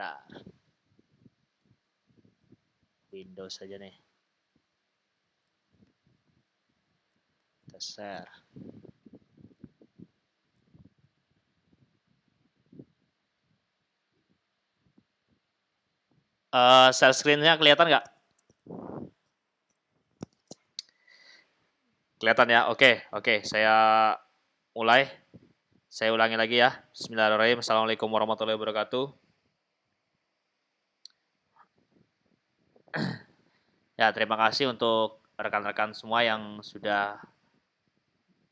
Bentar. Windows saja nih. Kita share. Share screen-nya kelihatan nggak? Kelihatan ya? Oke. Saya mulai. Saya ulangi lagi ya. Bismillahirrahmanirrahim. Assalamualaikum warahmatullahi wabarakatuh. Ya, terima kasih untuk rekan-rekan semua yang sudah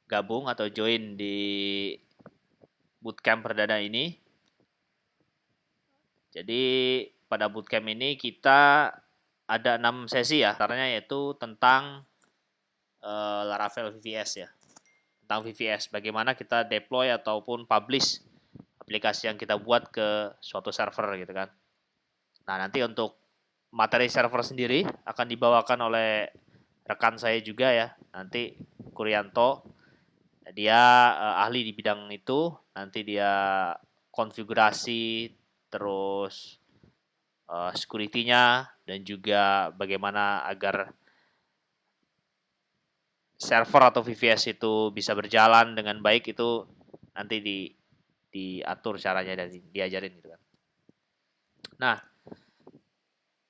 gabung atau join di bootcamp perdana ini. Jadi pada bootcamp ini kita ada 6 sesi ya, antaranya yaitu tentang Laravel VVS ya. Tentang VVS, bagaimana kita deploy ataupun publish aplikasi yang kita buat ke suatu server gitu kan. Nah, nanti untuk materi server sendiri akan dibawakan oleh rekan saya juga ya, nanti Kuryanto. Dia ahli di bidang itu, nanti dia konfigurasi, terus security-nya, dan juga bagaimana agar server atau VVS itu bisa berjalan dengan baik, itu nanti diatur caranya dan diajarin gitu kan. Nah,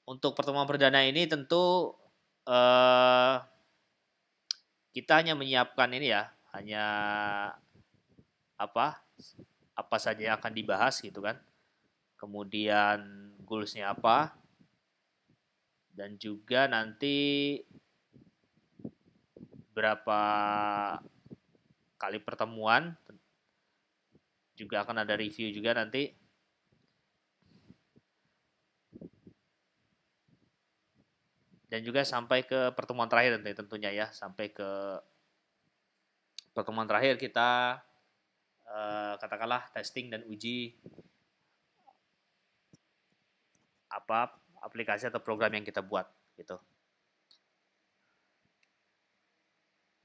untuk pertemuan perdana ini tentu kita hanya menyiapkan ini ya, hanya apa saja yang akan dibahas gitu kan. Kemudian goals-nya apa, dan juga nanti berapa kali pertemuan, juga akan ada review juga nanti. Dan juga sampai ke pertemuan terakhir nanti tentunya ya, sampai ke pertemuan terakhir kita katakanlah testing dan uji apa aplikasi atau program yang kita buat gitu.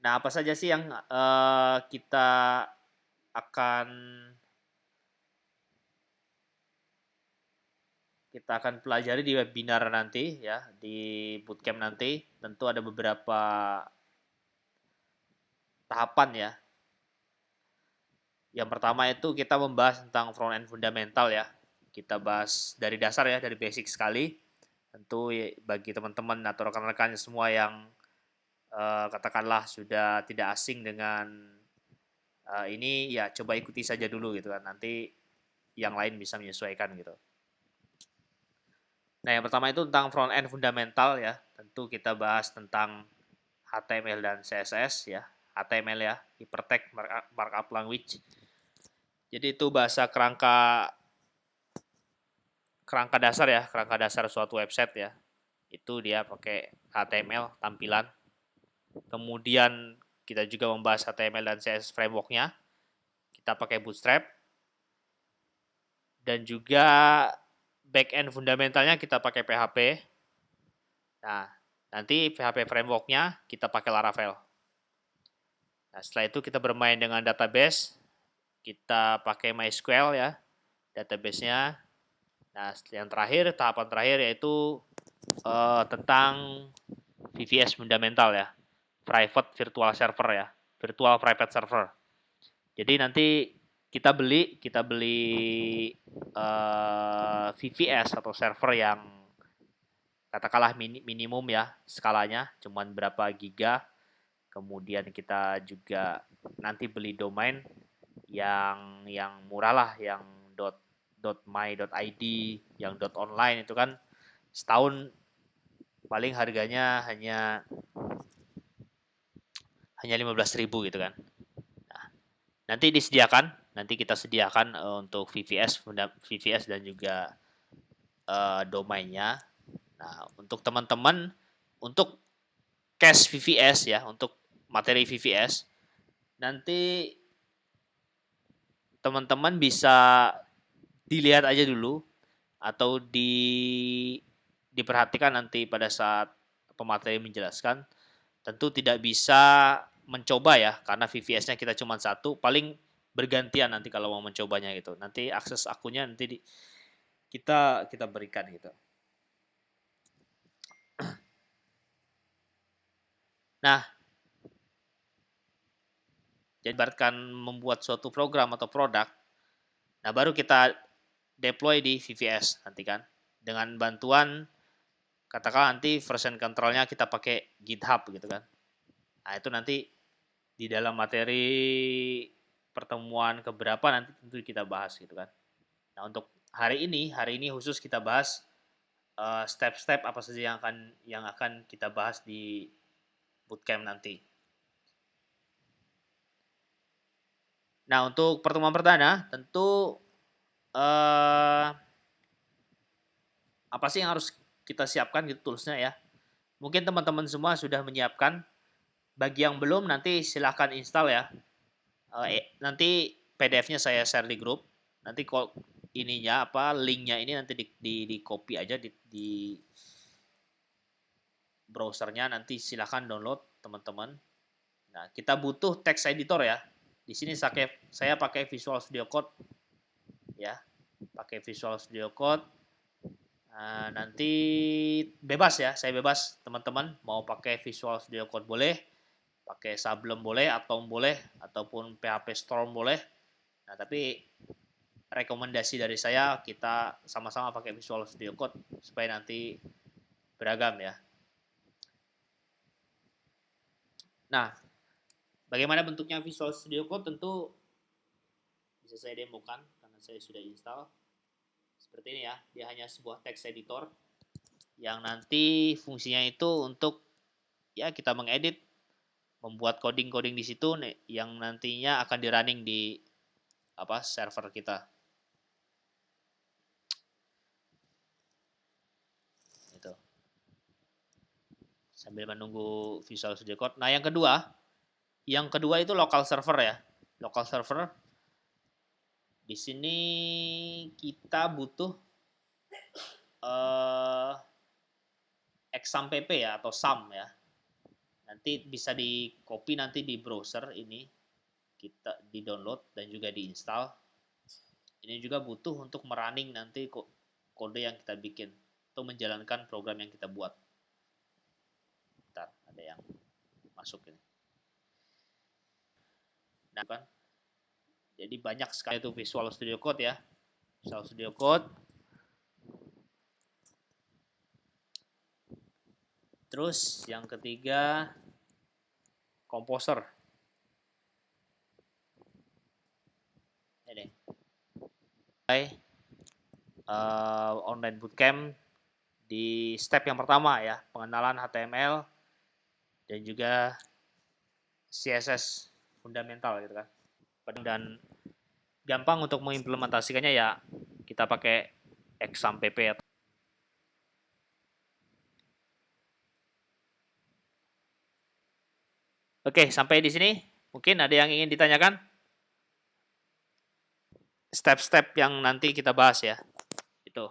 Nah, apa saja sih yang kita akan pelajari di webinar nanti ya, di bootcamp nanti. Tentu ada beberapa tahapan ya. Yang pertama itu kita membahas tentang front end fundamental ya. Kita bahas dari dasar ya, dari basic sekali. Tentu bagi teman-teman atau rekan-rekan semua yang katakanlah sudah tidak asing dengan ini, ya coba ikuti saja dulu gitu kan. Nanti yang lain bisa menyesuaikan gitu. Nah, yang pertama itu tentang front end fundamental ya. Tentu kita bahas tentang HTML dan CSS ya. HTML ya, Hypertext Markup Language. Jadi itu bahasa kerangka dasar ya, kerangka dasar suatu website ya. Itu dia pakai HTML tampilan. Kemudian kita juga membahas HTML dan CSS framework-nya. Kita pakai Bootstrap. Dan juga back-end fundamentalnya kita pakai PHP. Nah, nanti PHP framework-nya kita pakai Laravel. Nah, setelah itu kita bermain dengan database. Kita pakai MySQL ya, database-nya. Nah, yang terakhir, tahapan terakhir yaitu tentang VVS fundamental ya, private virtual server ya, virtual private server. Jadi nanti kita beli VVS atau server yang katakanlah minimum ya, skalanya cuman berapa giga. Kemudian kita juga nanti beli domain yang murah lah, yang .my.id, yang .online itu kan setahun paling harganya hanya 15.000 gitu kan. Nah, nanti kita sediakan untuk VVS dan juga domainnya. Nah, untuk teman-teman, untuk cache VVS ya, untuk materi VVS, nanti teman-teman bisa dilihat aja dulu atau diperhatikan nanti pada saat pemateri menjelaskan. Tentu tidak bisa mencoba ya, karena VVS-nya kita cuma satu, paling bergantian nanti kalau mau mencobanya gitu. Nanti akses akunnya nanti kita berikan gitu. Nah, jadi ibaratkan membuat suatu program atau produk, nah baru kita deploy di VVS nanti kan. Dengan bantuan, katakan nanti version controlnya kita pakai GitHub gitu kan. Nah itu nanti di dalam materi pertemuan keberapa nanti tentu kita bahas gitu kan. Nah untuk hari ini khusus kita bahas step-step apa saja yang akan kita bahas di bootcamp nanti. Nah untuk pertemuan perdana tentu apa sih yang harus kita siapkan gitu toolsnya ya. Mungkin teman-teman semua sudah menyiapkan. Bagi yang belum nanti silahkan install ya. Nanti PDF-nya saya share di grup. Nanti kok ininya apa linknya ini nanti di copy aja di browsernya, nanti silahkan download teman-teman. Nah kita butuh text editor ya. Di sini saya pakai Visual Studio Code ya, pakai Visual Studio Code. Nanti bebas ya, saya bebas teman-teman mau pakai Visual Studio Code boleh, pakai Sublime boleh, Atom boleh, ataupun PHP Storm boleh. Nah tapi rekomendasi dari saya kita sama-sama pakai Visual Studio Code supaya nanti beragam ya. Nah, bagaimana bentuknya Visual Studio Code tentu bisa saya demokan karena saya sudah install. Seperti ini ya, dia hanya sebuah text editor yang nanti fungsinya itu untuk ya kita mengedit, membuat coding-coding di situ yang nantinya akan di running di server kita. Itu. Sambil menunggu Visual Studio Code. Nah, yang kedua itu local server ya. Local server. Di sini kita butuh XAMPP ya atau SAM ya. Nanti bisa di copy nanti di browser ini, kita di download dan juga diinstal. Ini juga butuh untuk merunning nanti kode yang kita bikin atau menjalankan program yang kita buat. Bentar, ada yang masuk ini. Nah kan, jadi banyak sekali itu Visual Studio Code ya. Visual Studio Code. Terus yang ketiga Composer. Ini. Online bootcamp di step yang pertama ya, pengenalan HTML dan juga CSS fundamental gitu kan. Dan gampang untuk mengimplementasikannya ya kita pakai XAMPP. Oke, sampai di sini mungkin ada yang ingin ditanyakan? Step-step yang nanti kita bahas ya. Itu.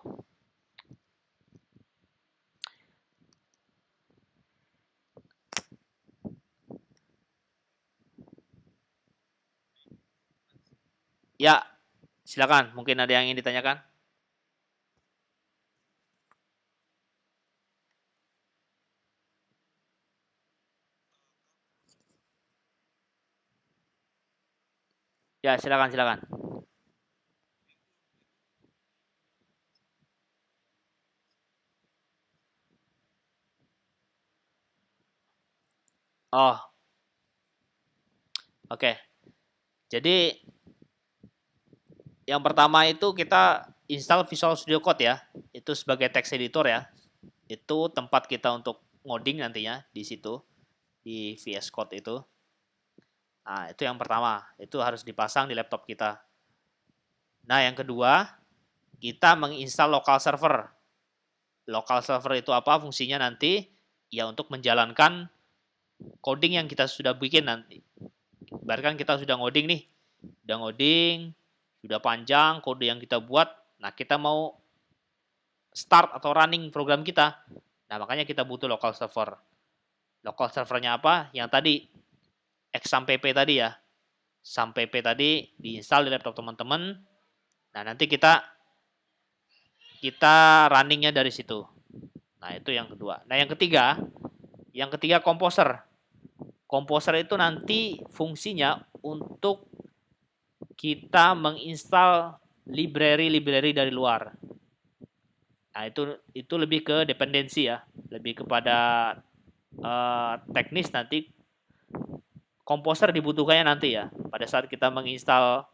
Ya, silakan. Mungkin ada yang ingin ditanyakan? Ya, silakan, silakan. Oh, oke. Jadi yang pertama itu kita install Visual Studio Code ya. Itu sebagai text editor ya. Itu tempat kita untuk ngoding nantinya di situ, di VS Code itu. Nah, itu yang pertama. Itu harus dipasang di laptop kita. Nah, yang kedua, kita menginstal local server. Local server itu apa fungsinya nanti? Ya untuk menjalankan coding yang kita sudah bikin nanti. Bahkan kita sudah ngoding nih. Sudah ngoding, sudah panjang kode yang kita buat. Nah, kita mau start atau running program kita. Nah, makanya kita butuh local server. Local servernya apa? Yang tadi XAMPP tadi ya. SAMPP tadi diinstal di laptop teman-teman. Nah, nanti kita kita runningnya dari situ. Nah, itu yang kedua. Nah, yang ketiga Composer. Composer itu nanti fungsinya untuk kita menginstal library dari luar. Nah, itu lebih ke dependensi ya, lebih kepada teknis nanti. Composer dibutuhkannya nanti ya, pada saat kita menginstal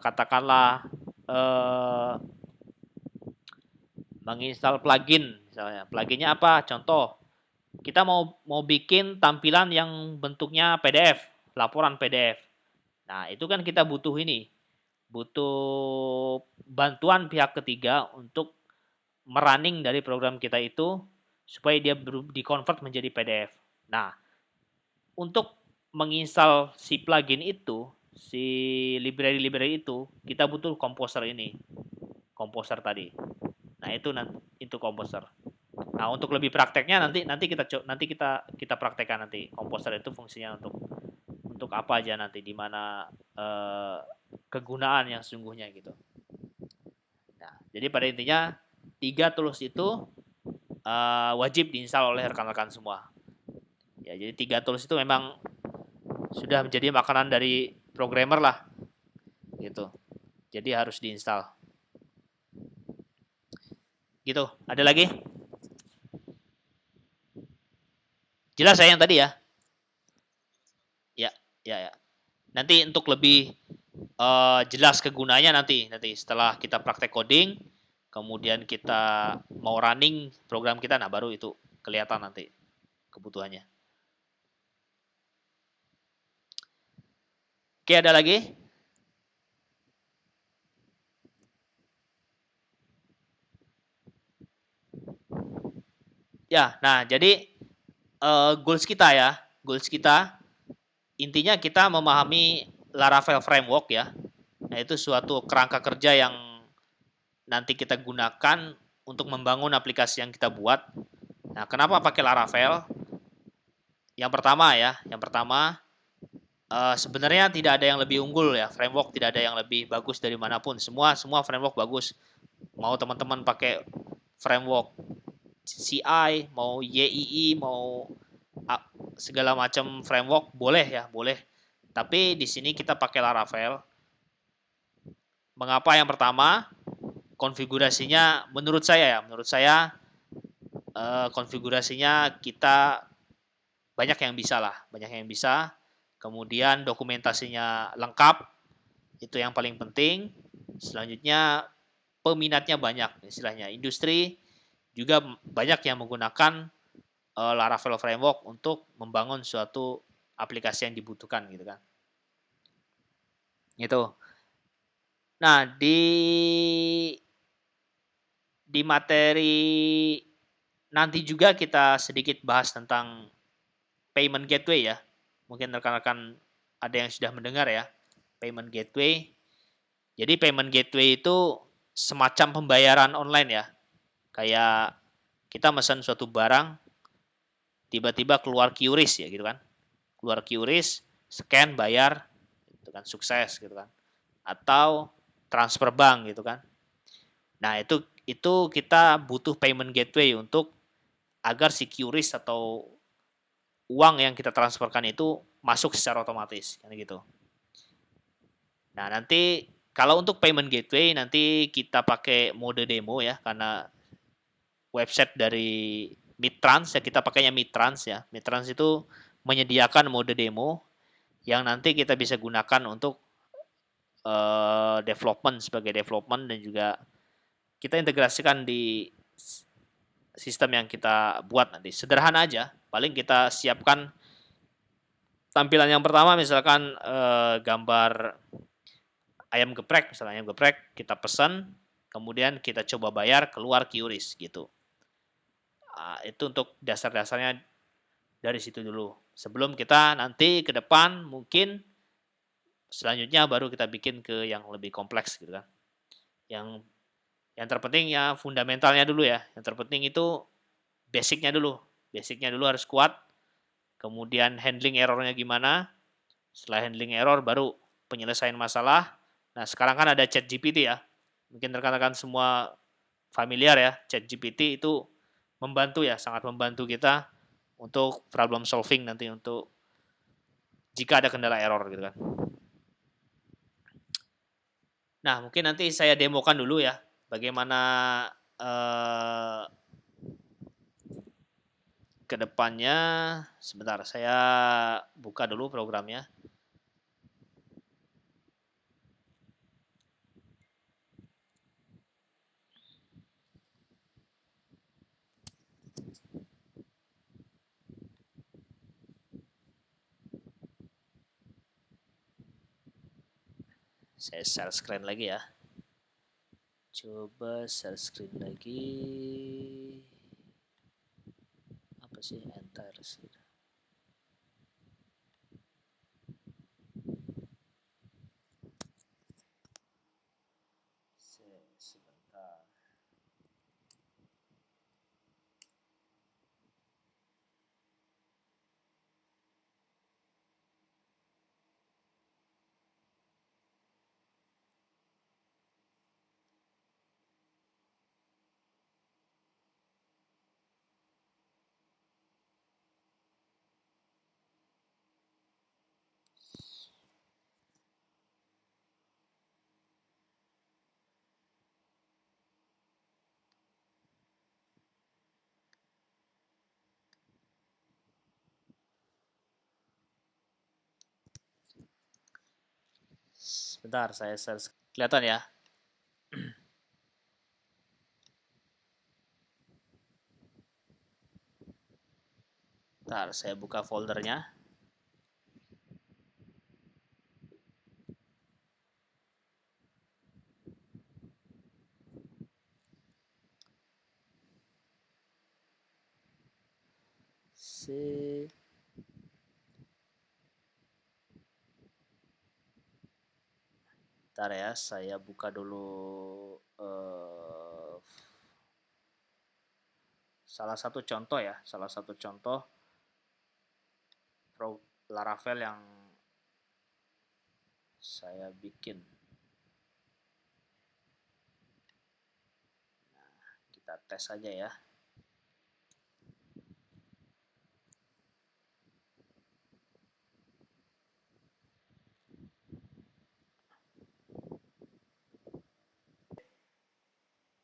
katakanlah menginstal plugin misalnya. Pluginnya apa? Contoh, kita mau bikin tampilan yang bentuknya PDF, laporan PDF. Nah, itu kan kita butuh bantuan pihak ketiga untuk merunning dari program kita itu supaya dia di-convert menjadi PDF. Nah, untuk menginstal si plugin itu, si library itu, kita butuh Composer ini. Composer tadi. Nah, itu Composer. Nah, untuk lebih prakteknya nanti kita praktekkan nanti. Composer itu fungsinya untuk apa aja nanti, di mana kegunaan yang sesungguhnya gitu. Nah, jadi pada intinya 3 tools itu wajib diinstal oleh rekan-rekan semua. Ya, jadi 3 tools itu memang sudah menjadi makanan dari programmer lah, gitu. Jadi harus diinstal. Gitu. Ada lagi? Jelas saya yang tadi ya? Ya, ya. Nanti untuk lebih jelas kegunaannya nanti setelah kita praktek coding, kemudian kita mau running program kita, nah baru itu kelihatan nanti kebutuhannya. Oke, ada lagi? Ya, nah jadi goals kita intinya kita memahami Laravel framework ya. Nah, itu suatu kerangka kerja yang nanti kita gunakan untuk membangun aplikasi yang kita buat. Nah, kenapa pakai Laravel? Yang pertama sebenarnya tidak ada yang lebih unggul ya, framework tidak ada yang lebih bagus dari manapun. Semua framework bagus. Mau teman-teman pakai framework CI, mau YII, mau segala macam framework boleh ya, boleh. Tapi di sini kita pakai Laravel. Mengapa? Yang pertama, konfigurasinya menurut saya konfigurasinya kita banyak yang bisa. Kemudian dokumentasinya lengkap, itu yang paling penting. Selanjutnya peminatnya banyak, istilahnya industri juga banyak yang menggunakan Laravel framework untuk membangun suatu aplikasi yang dibutuhkan gitu kan. Gitu. Nah, di materi nanti juga kita sedikit bahas tentang payment gateway ya. Mungkin rekan-rekan ada yang sudah mendengar ya, payment gateway. Jadi payment gateway itu semacam pembayaran online ya. Kayak kita pesan suatu barang, tiba-tiba keluar QRIS ya gitu kan. Keluar QRIS, scan, bayar, gitu kan, sukses gitu kan. Atau transfer bank gitu kan. Nah, itu kita butuh payment gateway untuk agar si QRIS atau uang yang kita transferkan itu masuk secara otomatis kan gitu. Nah, nanti kalau untuk payment gateway nanti kita pakai mode demo ya, karena website dari Midtrans ya, kita pakainya Midtrans ya. Midtrans itu menyediakan mode demo yang nanti kita bisa gunakan untuk sebagai development, dan juga kita integrasikan di sistem yang kita buat nanti. Sederhana aja, paling kita siapkan tampilan yang pertama misalkan gambar ayam geprek, misalnya ayam geprek kita pesan, kemudian kita coba bayar, keluar QRIS gitu. Itu untuk dasar-dasarnya dari situ dulu. Sebelum kita nanti ke depan mungkin selanjutnya baru kita bikin ke yang lebih kompleks gitu kan. Yang terpenting ya fundamentalnya dulu ya. Yang terpenting itu basicnya dulu. Basicnya dulu harus kuat. Kemudian handling errornya gimana. Setelah handling error baru penyelesaian masalah. Nah, sekarang kan ada ChatGPT ya. Mungkin rekan-rekan semua familiar ya, ChatGPT itu membantu ya, sangat membantu kita untuk problem solving nanti untuk jika ada kendala error gitu kan. Nah, mungkin nanti saya demokan dulu ya, bagaimana eh, ke depannya. Sebentar, saya buka dulu programnya. Saya share screen lagi ya. Coba share screen lagi. Apa sih entire screen? Sebentar. Sebentar, saya share. Kelihatan ya? Bentar, saya buka foldernya. Bentar ya, saya buka dulu salah satu contoh ya, salah satu contoh Laravel yang saya bikin. Nah, kita tes saja ya.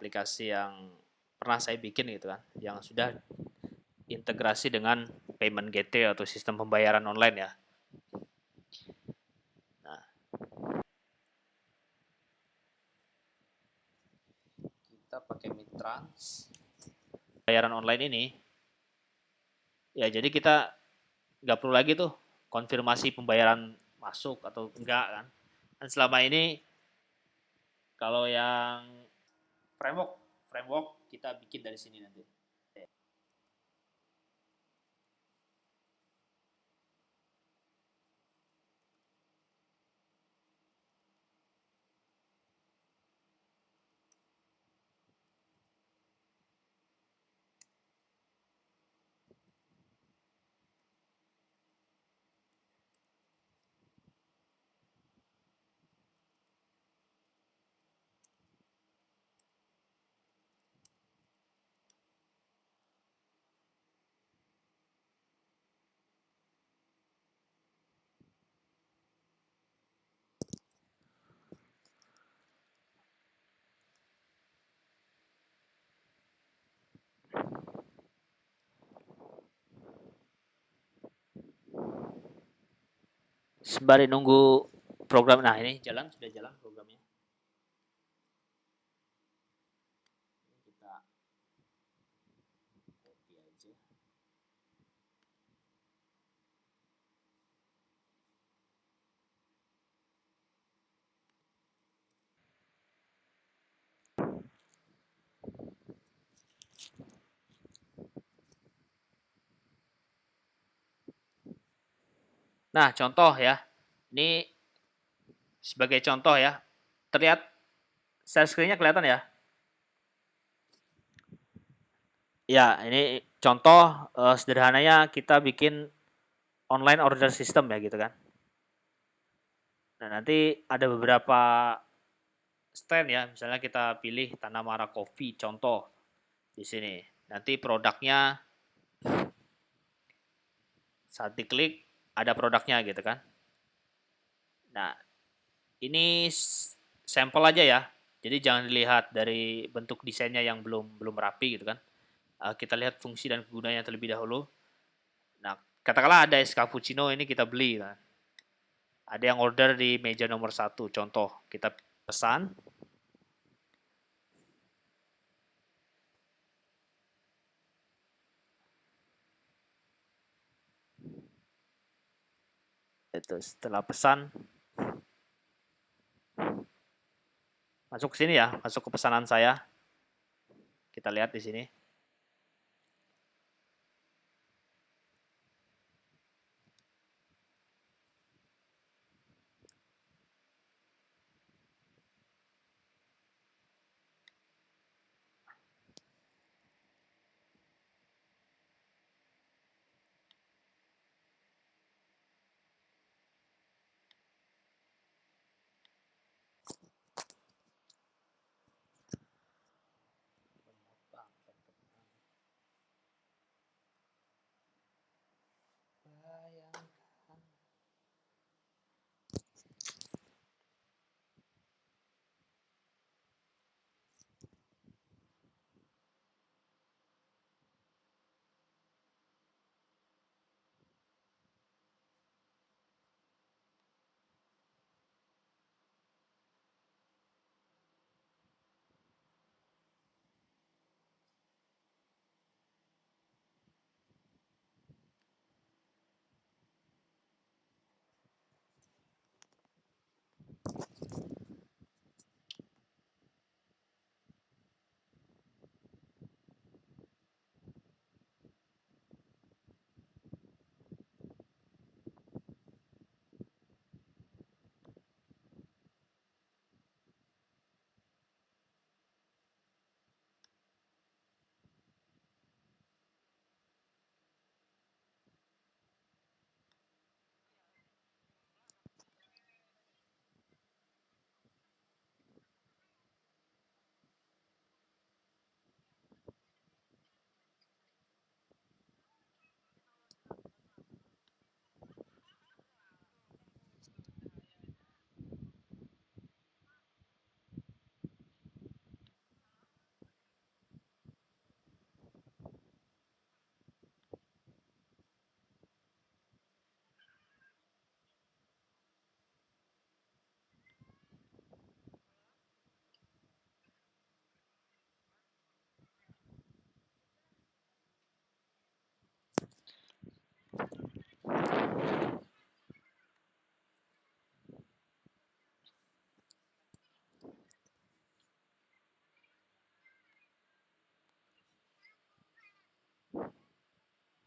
Aplikasi yang pernah saya bikin gitu kan, yang sudah integrasi dengan payment gateway atau sistem pembayaran online ya. Nah, kita pakai Mitrans. Pembayaran online ini, ya jadi kita nggak perlu lagi tuh konfirmasi pembayaran masuk atau enggak kan. Dan selama ini kalau yang framework kita bikin dari sini nanti. Sembari nunggu program, nah ini sudah jalan programnya. Kita copy aja. Nah, contoh ya. Ini sebagai contoh ya. Terlihat share screen-nya kelihatan ya? Ya, ini contoh sederhananya kita bikin online order system ya gitu kan. Nah, nanti ada beberapa stand ya. Misalnya kita pilih Tanamara Coffee contoh di sini. Nanti produknya saat diklik ada produknya gitu kan. Nah, ini sampel aja ya. Jadi jangan dilihat dari bentuk desainnya yang belum belum rapi gitu kan. Kita lihat fungsi dan kegunaannya terlebih dahulu. Nah, katakanlah ada es cappuccino ini kita beli kan. Ada yang order di meja nomor 1, contoh kita pesan. Itu setelah pesan masuk ke sini ya, masuk ke pesanan saya. Kita lihat di sini.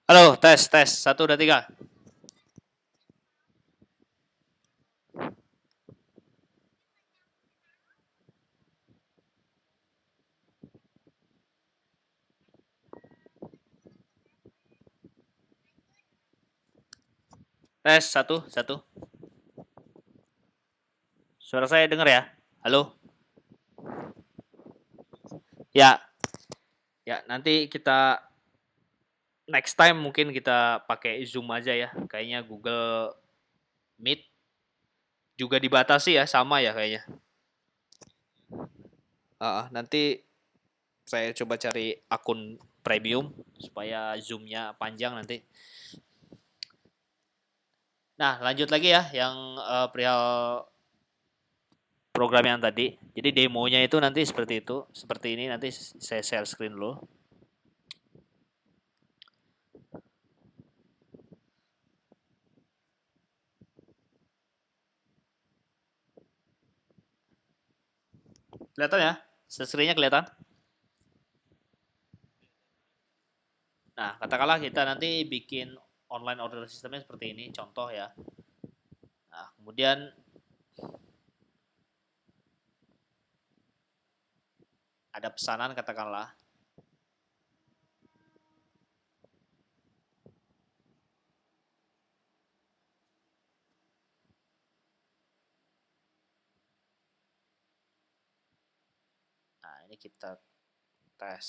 Halo, tes, tes. 1, 2, 3. Tes, 1, 1. Suara saya dengar ya? Halo? Ya, ya nanti kita next time mungkin kita pakai Zoom aja ya. Kayaknya Google Meet juga dibatasi ya, sama ya kayaknya. Nanti saya coba cari akun premium supaya zoomnya panjang nanti. Nah, lanjut lagi ya yang perihal program yang tadi. Jadi demonya itu nanti seperti itu, seperti ini. Nanti saya share screen dulu. Kelihatan ya? Screen-nya kelihatan? Nah, katakanlah kita nanti bikin online order sistemnya seperti ini, contoh ya. Nah, kemudian ada pesanan katakanlah. ini kita tes.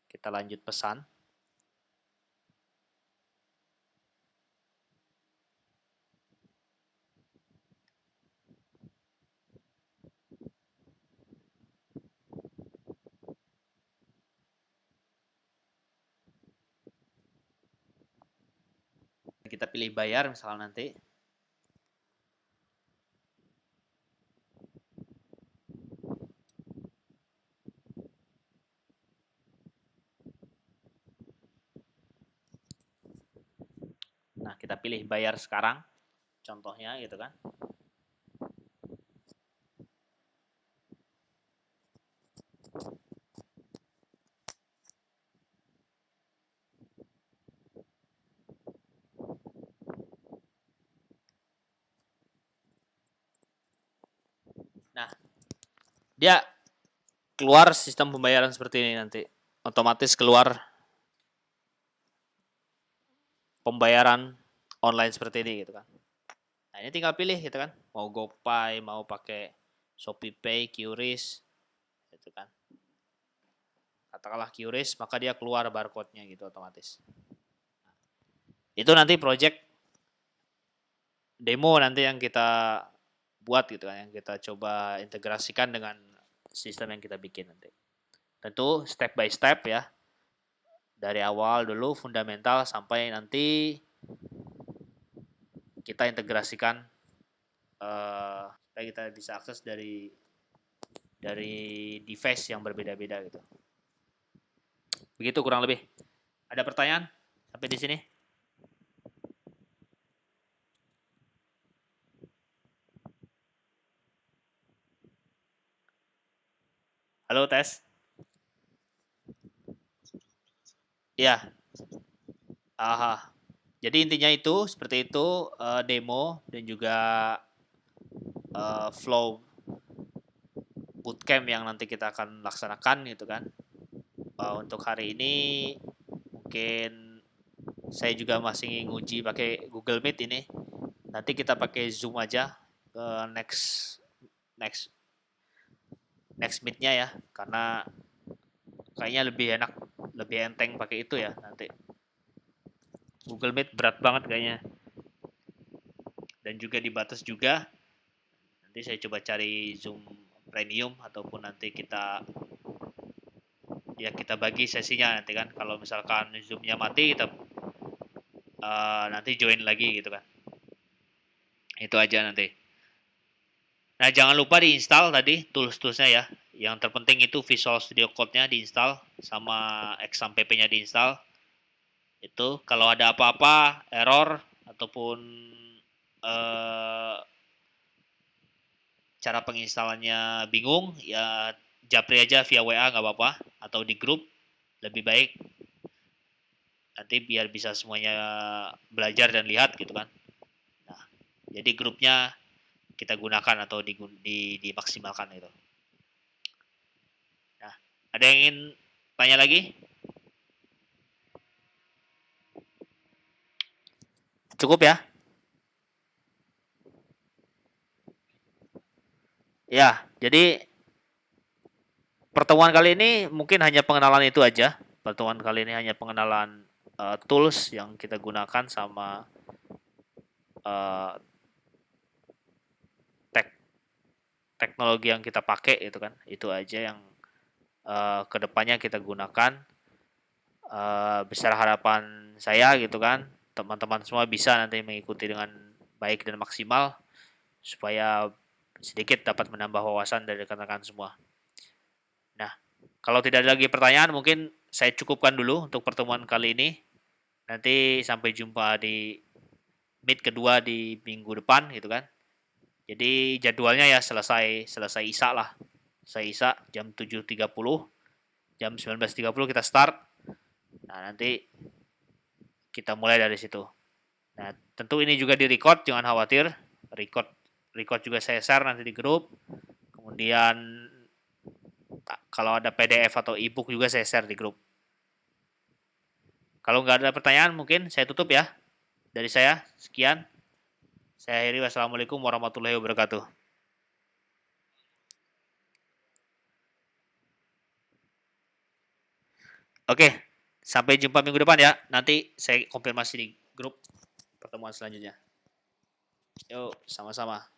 Kita lanjut pesan. Kita pilih bayar misalnya nanti. Nah, kita pilih bayar sekarang. Contohnya gitu kan. Nah, dia keluar sistem pembayaran seperti ini nanti. Otomatis keluar pembayaran online seperti ini gitu kan. Nah, ini tinggal pilih gitu kan. Mau GoPay, mau pakai ShopeePay, QRIS gitu kan. Katakanlah QRIS, maka dia keluar barcode-nya gitu otomatis. Itu nanti project demo nanti yang kita buat gitu kan, yang kita coba integrasikan dengan sistem yang kita bikin nanti. Tentu step by step ya. Dari awal dulu fundamental sampai nanti kita integrasikan supaya kita bisa akses dari device yang berbeda-beda gitu. Begitu kurang lebih. Ada pertanyaan sampai di sini? Halo, tes. Ya. Aha. Jadi intinya itu seperti itu, demo dan juga flow bootcamp yang nanti kita akan laksanakan gitu kan. Untuk hari ini mungkin saya juga masih nguji pakai Google Meet ini. Nanti kita pakai Zoom aja ke next meet-nya ya, karena kayaknya lebih enak, lebih enteng pakai itu ya nanti. Google Meet berat banget kayaknya. Dan juga dibatas juga. Nanti saya coba cari Zoom Premium ataupun nanti kita bagi sesinya nanti kan. Kalau misalkan Zoom-nya mati, kita nanti join lagi gitu kan. Itu aja nanti. Nah, jangan lupa diinstal tadi tools-toolsnya ya. Yang terpenting itu Visual Studio Code-nya diinstal sama XAMPP-nya diinstal. Itu kalau ada apa-apa, error ataupun cara penginstalannya bingung, ya japri aja via WA nggak apa-apa atau di grup lebih baik. Nanti biar bisa semuanya belajar dan lihat gitu kan. Nah, jadi grupnya kita gunakan atau dimaksimalkan itu. Nah, ada yang ingin tanya lagi? Cukup ya? Ya, jadi pertemuan kali ini mungkin hanya pengenalan itu aja. Pertemuan kali ini hanya pengenalan tools yang kita gunakan sama uh, teknologi yang kita pakai itu kan. Itu aja yang kedepannya kita gunakan. Besar harapan saya gitu kan, teman-teman semua bisa nanti mengikuti dengan baik dan maksimal supaya sedikit dapat menambah wawasan dari rekan-rekan semua. Nah, kalau tidak ada lagi pertanyaan, mungkin saya cukupkan dulu untuk pertemuan kali ini. Nanti sampai jumpa di meet kedua di minggu depan gitu kan. Jadi jadwalnya ya selesai Isa lah. Selesai Isa jam 7.30, jam 19.30 kita start. Nah, nanti kita mulai dari situ. Nah, tentu ini juga di-record, jangan khawatir. Record juga saya share nanti di grup. Kemudian kalau ada PDF atau e-book juga saya share di grup. Kalau nggak ada pertanyaan, mungkin saya tutup ya. Dari saya, sekian. Saya akhiri. Wassalamualaikum warahmatullahi wabarakatuh. Oke, sampai jumpa minggu depan ya. Nanti saya konfirmasi di grup pertemuan selanjutnya. Yuk, sama-sama.